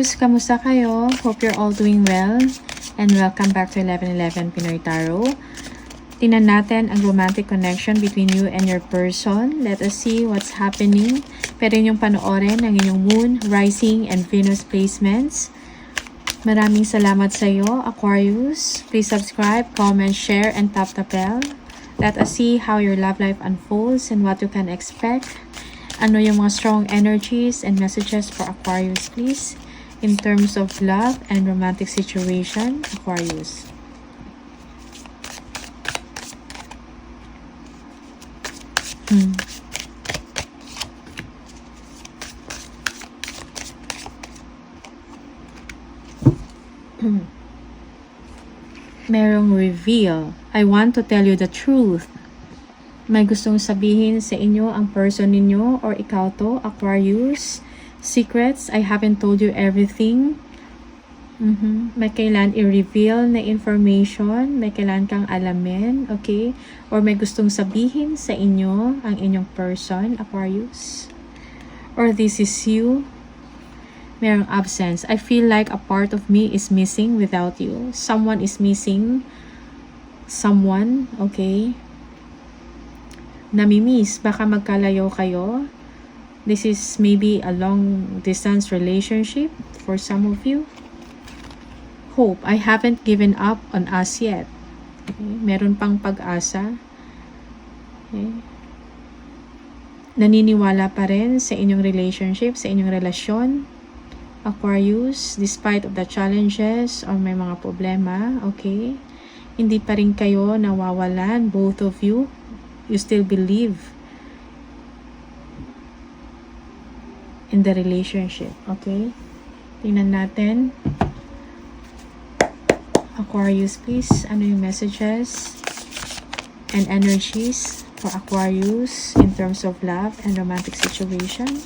Aquarius, kamusta kayo? Hope you're all doing well. And welcome back to 1111 Pinoy Tarot. Tingnan natin ang romantic connection between you and your person. Let us see what's happening. Pwede niyong panoorin ang inyong Moon, Rising, and Venus placements. Maraming salamat sa iyo, Aquarius. Please subscribe, comment, share, and tap the bell. Let us see how your love life unfolds and what you can expect. Ano yung mga strong energies and messages for Aquarius, please, in terms of love and romantic situation, Aquarius. Merong reveal. I want to tell you the truth. May gustong sabihin sa inyo ang person ninyo or ikaw to, Aquarius. Secrets, I haven't told you everything. May kailan i-reveal na information, may kailan kang alamin, okay? Or may gustong sabihin sa inyo ang inyong person, Aquarius. Or this is you. Merong absence. I feel like a part of me is missing without you. Someone is missing. Someone, okay? Namimiss, baka magkalayo kayo. This is maybe a long distance relationship for some of you. Hope, I haven't given up on us yet. Okay? Meron pang pag-asa. Okay? Naniniwala pa rin sa inyong relationship, sa inyong relasyon, Aquarius, despite of the challenges or may mga problema, okay? Hindi pa rin kayo nawawalan, both of you. You still believe in the relationship, okay? Tingnan natin. Aquarius, please. Ano yung messages and energies for Aquarius in terms of love and romantic situation?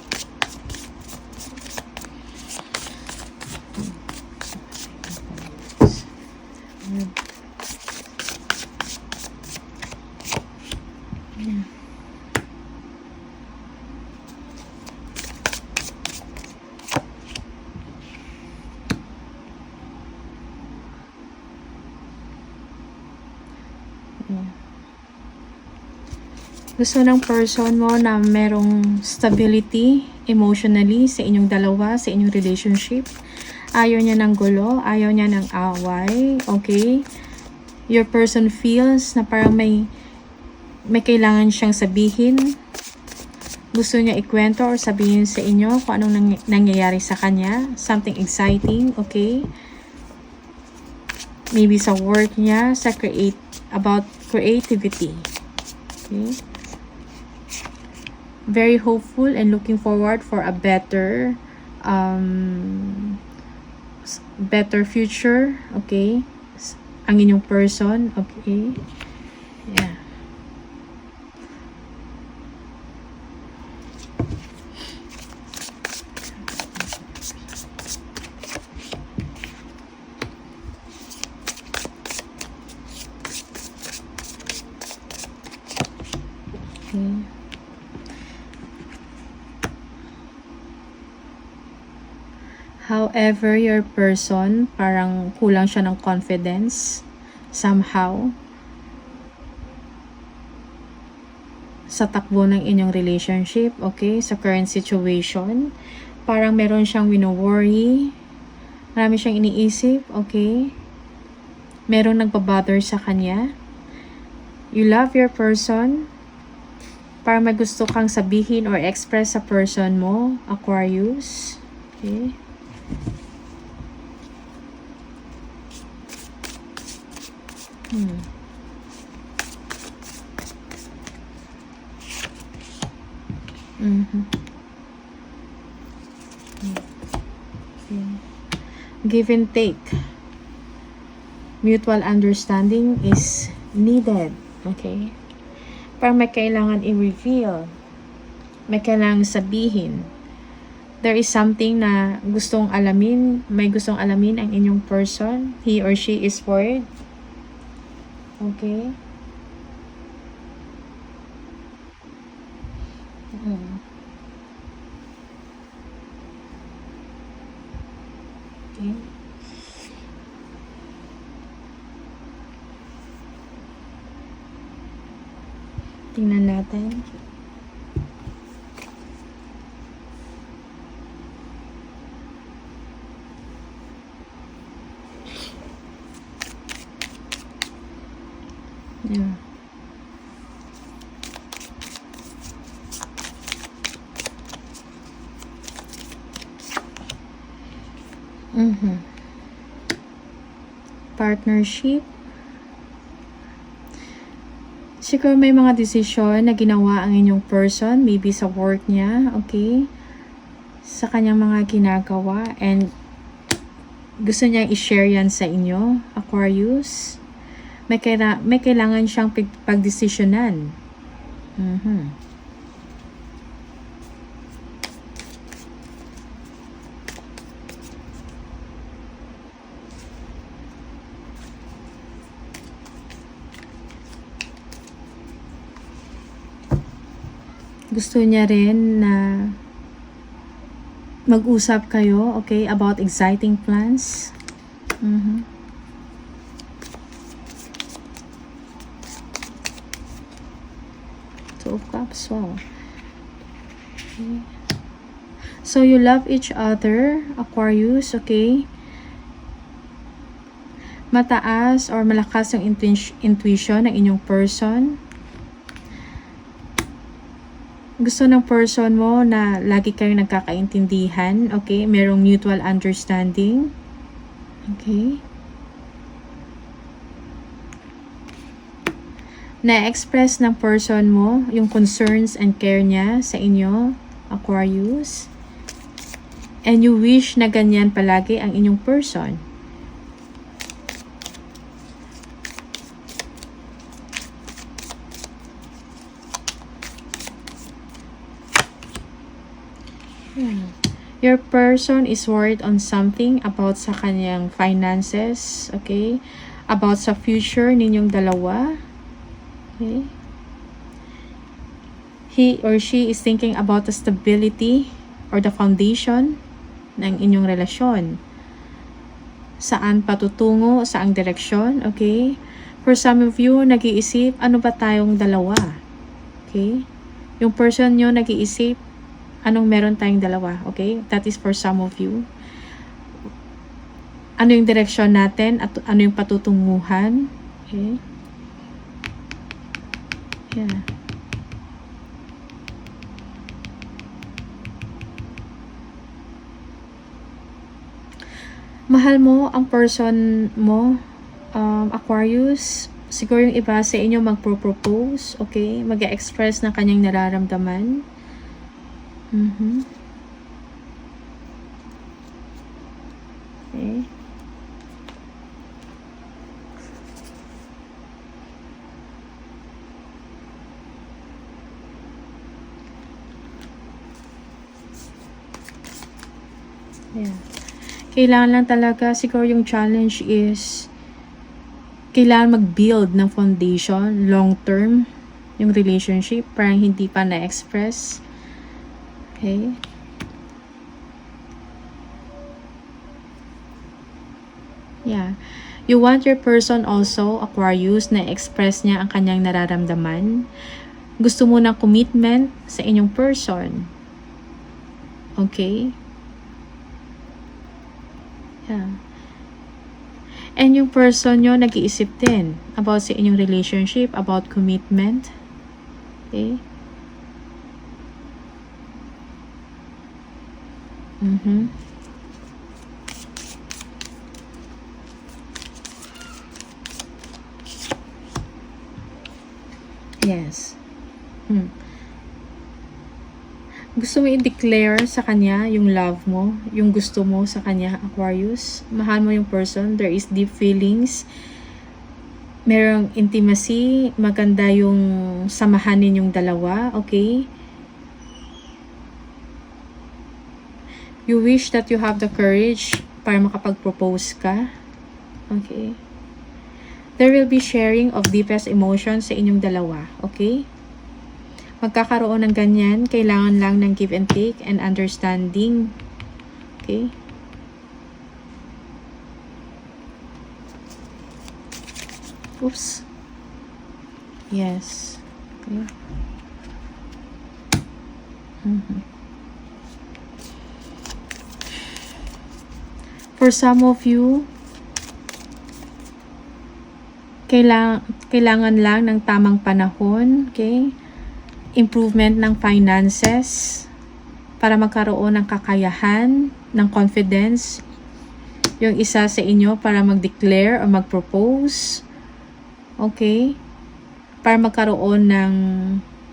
Gusto ng person mo na merong stability emotionally sa inyong dalawa, sa inyong relationship. Ayaw niya ng gulo, ayaw niya ng away, okay? Your person feels na parang may kailangan siyang sabihin. Gusto niya ikwento or sabihin sa inyo kung anong nangyayari sa kanya. Something exciting, okay? Maybe sa work niya, sa about creativity. Okay? Very hopeful and looking forward for a better future, okay? Ang inyong person, okay? Yeah. Okay. However, your person, parang kulang siya ng confidence somehow sa takbo ng inyong relationship, okay? Sa current situation. Parang meron siyang wino-worry. Marami siyang iniisip, okay? Merong nagbabother sa kanya. You love your person. Parang may gusto kang sabihin or express sa person mo, Aquarius. Okay? Give and take. Mutual understanding is needed. Okay? Parang may kailangan i-reveal. May kailangan sabihin. There is something na gustong alamin. May gustong alamin ang inyong person. He or she is worried. Okay? Tingnan natin. Yeah. Partnership. Siguro may mga desisyon na ginawa ang inyong person, maybe sa work niya, okay? Sa kanyang mga ginagawa, and gusto niyang i-share yan sa inyo, Aquarius. May kailangan siyang pagdesisyonan. Gusto niya rin na mag-usap kayo, okay, about exciting plans. Two of Cups, wow. Okay. So, you love each other, Aquarius, okay? Mataas or malakas ang intuition ng inyong person. Gusto ng person mo na lagi kayong nagkakaintindihan, okay? Merong mutual understanding. Okay? Na-express ng person mo yung concerns and care niya sa inyo, Aquarius. And you wish na ganyan palagi ang inyong person. Your person is worried on something about sa kanyang finances, okay? About sa future ninyong dalawa, okay? He or she is thinking about the stability or the foundation ng inyong relasyon. Saan patutungo, saang direksyon, okay? For some of you, nag-iisip, ano ba tayong dalawa? Okay? Yung person nyo nag-iisip, anong meron tayong dalawa, okay? That is for some of you. Ano yung direksyon natin at ano yung patutunguhan, okay? Yeah. Mahal mo ang person mo, Aquarius. Siguro yung iba sa inyo magpro-propose, okay? Mag-express ng kanyang nararamdaman. Okay. Yeah. Kailangan lang talaga, siguro yung challenge is kailangan mag-build ng foundation, long-term, yung relationship, parang hindi pa na-express. Okay. Yeah. You want your person also, Aquarius, na express niya ang kanyang nararamdaman. Gusto mo ng commitment sa inyong person. Okay. Yeah. And yung person nyo nag-iisip din about sa inyong relationship, about commitment. Okay. Yes. Gusto mo i-declare sa kanya yung love mo, yung gusto mo sa kanya, Aquarius. Mahal mo yung person, there is deep feelings. Merong intimacy, maganda yung samahan ninyong dalawa, okay? You wish that you have the courage para makapag-propose ka. Okay. There will be sharing of deepest emotions sa inyong dalawa. Okay? Magkakaroon ng ganyan. Kailangan lang ng give and take and understanding. Okay? Oops. Yes. Okay. For some of you, kailangan lang ng tamang panahon, okay? Improvement ng finances para magkaroon ng kakayahan, ng confidence. Yung isa sa inyo para mag-declare o mag-propose, okay? Para magkaroon ng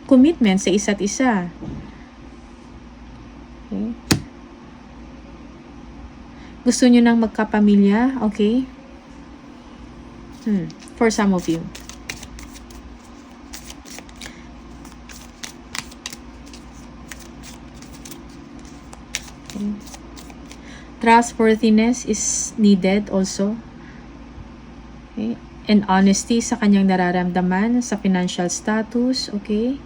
commitment sa isa't isa. Okay? Gusto nyo nang magkapamilya, okay? For some of you. Okay. Trustworthiness is needed also. Okay. And honesty sa kanyang nararamdaman, sa financial status, okay?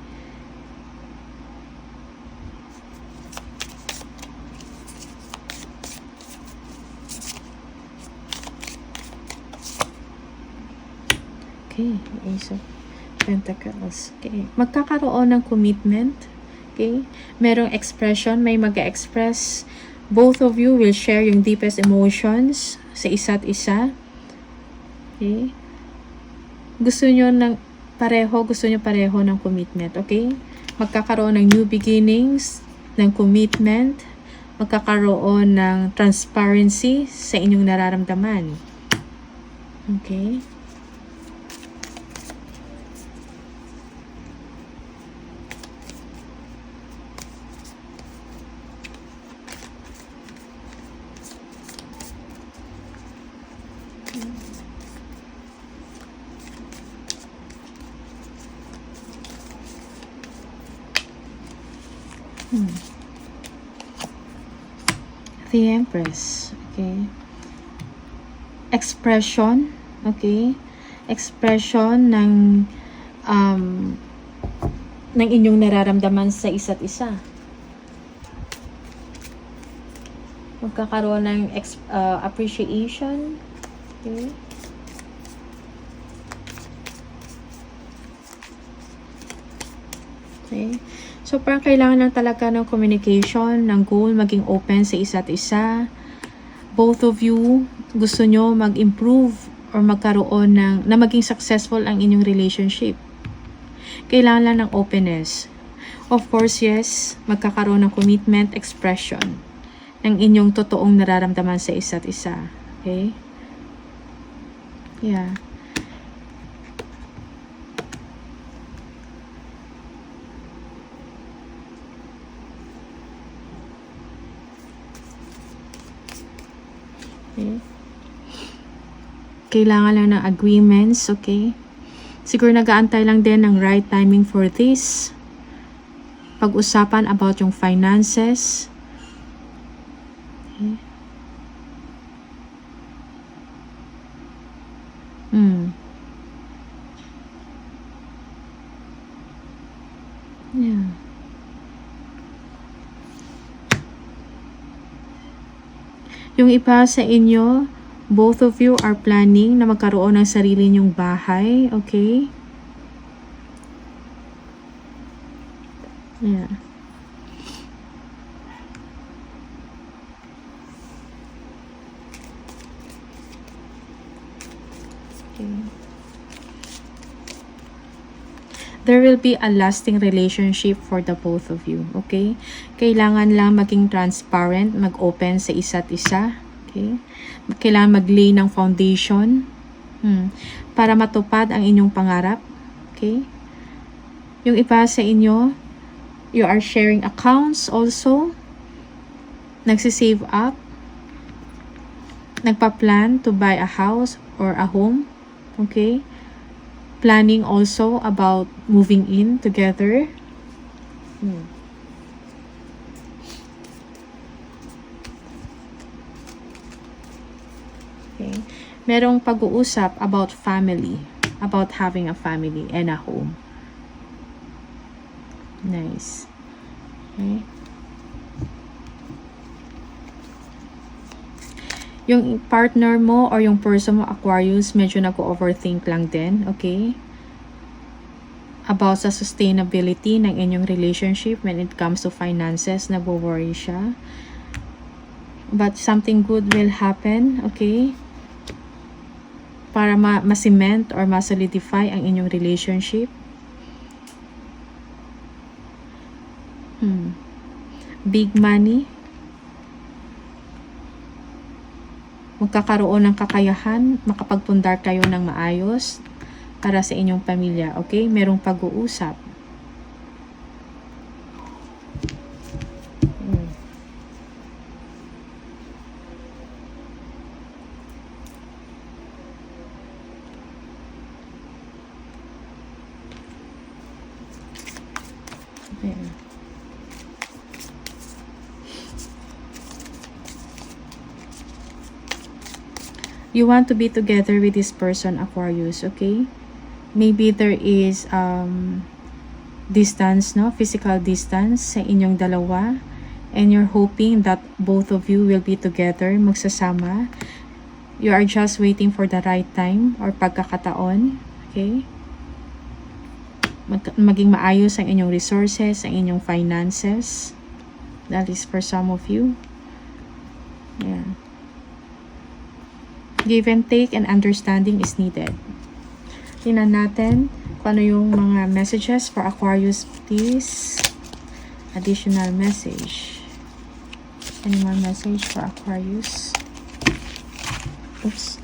Okay, Ace of Pentacles. Okay. Magkakaroon ng commitment. Okay. Merong expression, may mag-express. Both of you will share yung deepest emotions sa isa't isa. Okay. Gusto nyo pareho ng commitment. Okay. Magkakaroon ng new beginnings, ng commitment. Magkakaroon ng transparency sa inyong nararamdaman. Okay. The Empress, okay. Expression, okay. Expression ng inyong nararamdaman sa isa't isa. Magkakaroon ng appreciation, okay. Okay. So, parang kailangan lang talaga ng communication, ng goal, maging open sa isa't isa. Both of you, gusto nyo mag-improve or magkaroon na maging successful ang inyong relationship. Kailangan lang ng openness. Of course, yes, magkakaroon ng commitment, expression ng inyong totoong nararamdaman sa isa't isa. Okay? Yeah. Okay. Kailangan lang ng agreements, okay? Siguro nag-aantay lang din ng right timing for this. Pag-usapan about yung finances. Okay. Yeah. Yung iba sa inyo, both of you are planning na magkaroon ng sarili nyong bahay, okay? Yeah. Okay. There will be a lasting relationship for the both of you, okay? Kailangan lang maging transparent, mag-open sa isa't isa, okay? Kailangan mag-lay ng foundation para matupad ang inyong pangarap, okay? Yung iba sa inyo, you are sharing accounts also, nagsisave up, nagpa-plan to buy a house or a home, okay? Planning also about moving in together. Okay. Merong pag-uusap about family, about having a family and a home. Nice. Okay. Yung partner mo or yung person mo, Aquarius, medyo nag-overthink lang din, okay? about sa sustainability ng inyong relationship when it comes to finances, nagwo-worry siya. But something good will happen, okay? Para ma-cement or ma-solidify ang inyong relationship. Big money. Magkakaroon ng kakayahan, makapagpundar kayo ng maayos para sa inyong pamilya, okay? Merong pag-uusap. Okay. You want to be together with this person, Aquarius, okay? Maybe there is distance, no? Physical distance sa inyong dalawa. And you're hoping that both of you will be together, magsasama. You are just waiting for the right time or pagkakataon, okay? Maging maayos ang inyong resources, ang inyong finances. That is for some of you. Yeah. Give and take and understanding is needed. Tingnan natin kung ano yung mga messages for Aquarius, please. Additional message. Any more message for Aquarius? Oops.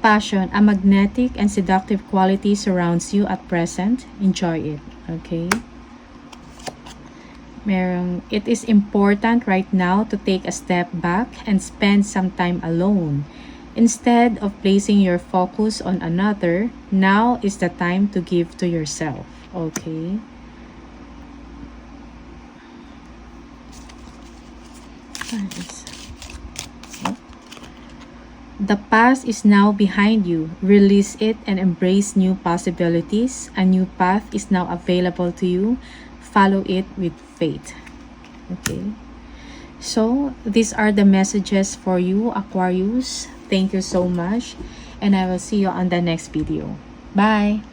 Passion, a magnetic and seductive quality surrounds you at present. Enjoy it, okay? It is important right now to take a step back and spend some time alone. Instead of placing your focus on another, now is the time to give to yourself, okay? The past is now behind you. Release it and embrace new possibilities. A new path is now available to you. Follow it with faith. Okay. So, these are the messages for you, Aquarius. Thank you so much. And I will see you on the next video. Bye!